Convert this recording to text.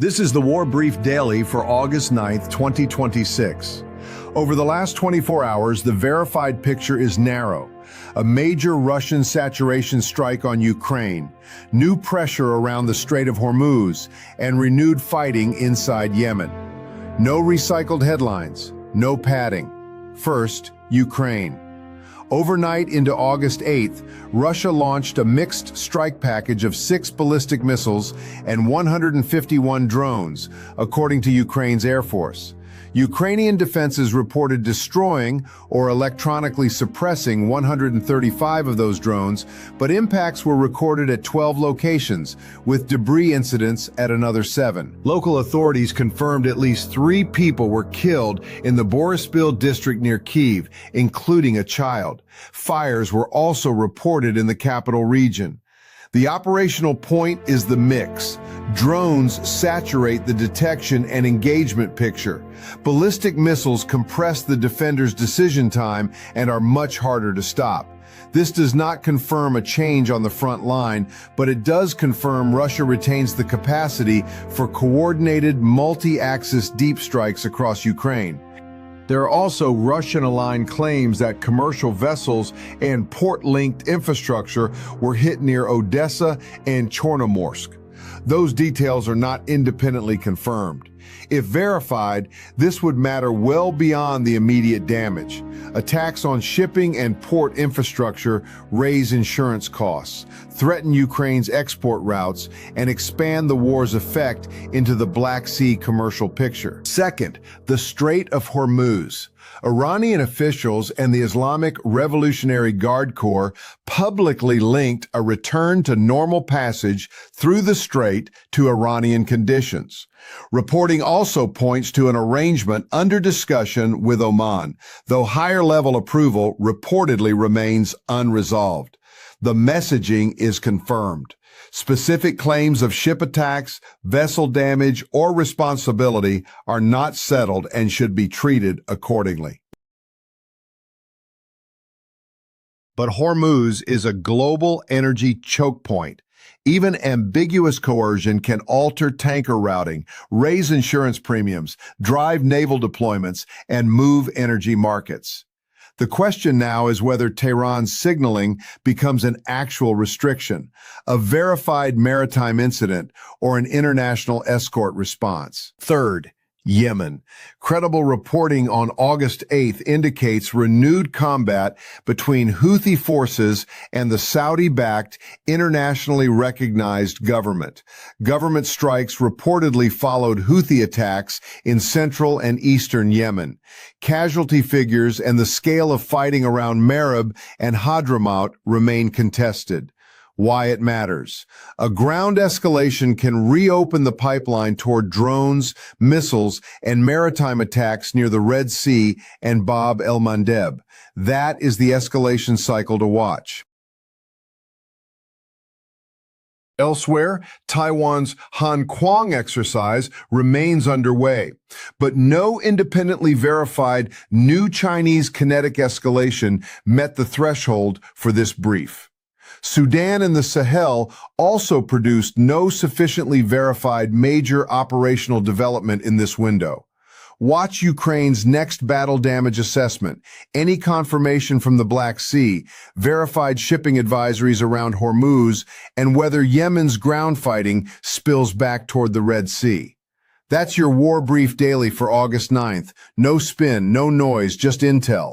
This is the War Brief Daily for August 9th, 2026. Over the last 24 hours, the verified picture is narrow. A major Russian saturation strike on Ukraine, new pressure around the Strait of Hormuz, and renewed fighting inside Yemen. No recycled headlines, no padding. First, Ukraine. Overnight into August 8th, Russia launched a mixed strike package of 6 ballistic missiles and 151 drones, according to Ukraine's Air Force. Ukrainian defenses reported destroying or electronically suppressing 135 of those drones, but impacts were recorded at 12 locations, with debris incidents at another 7. Local authorities confirmed at least 3 people were killed in the Boryspil district near Kyiv, including a child. Fires were also reported in the capital region. The operational point is the mix. Drones saturate the detection and engagement picture. Ballistic missiles compress the defender's decision time and are much harder to stop. This does not confirm a change on the front line, but it does confirm Russia retains the capacity for coordinated multi-axis deep strikes across Ukraine. There are also Russian-aligned claims that commercial vessels and port-linked infrastructure were hit near Odessa and Chornomorsk. Those details are not independently confirmed. If verified, this would matter well beyond the immediate damage. Attacks on shipping and port infrastructure raise insurance costs, threaten Ukraine's export routes, and expand the war's effect into the Black Sea commercial picture. Second, the Strait of Hormuz. Iranian officials and the Islamic Revolutionary Guard Corps publicly linked a return to normal passage through the strait to Iranian conditions. Reporting also points to an arrangement under discussion with Oman, though higher-level approval reportedly remains unresolved. The messaging is confirmed. Specific claims of ship attacks, vessel damage, or responsibility are not settled and should be treated accordingly. But Hormuz is a global energy choke point. Even ambiguous coercion can alter tanker routing, raise insurance premiums, drive naval deployments, and move energy markets. The question now is whether Tehran's signaling becomes an actual restriction, a verified maritime incident, or an international escort response. Third, Yemen. Credible reporting on August 8th indicates renewed combat between Houthi forces and the Saudi-backed, internationally recognized government. Government strikes reportedly followed Houthi attacks in central and eastern Yemen. Casualty figures and the scale of fighting around Marib and Hadramaut remain contested. Why it matters. A ground escalation can reopen the pipeline toward drones, missiles, and maritime attacks near the Red Sea and Bab el-Mandeb. That is the escalation cycle to watch. Elsewhere, Taiwan's Han Kuang exercise remains underway, but no independently verified new Chinese kinetic escalation met the threshold for this brief. Sudan and the Sahel also produced no sufficiently verified major operational development in this window. Watch Ukraine's next battle damage assessment, any confirmation from the Black Sea, verified shipping advisories around Hormuz, and whether Yemen's ground fighting spills back toward the Red Sea. That's your War Brief Daily for August 9th. No spin, no noise, just intel.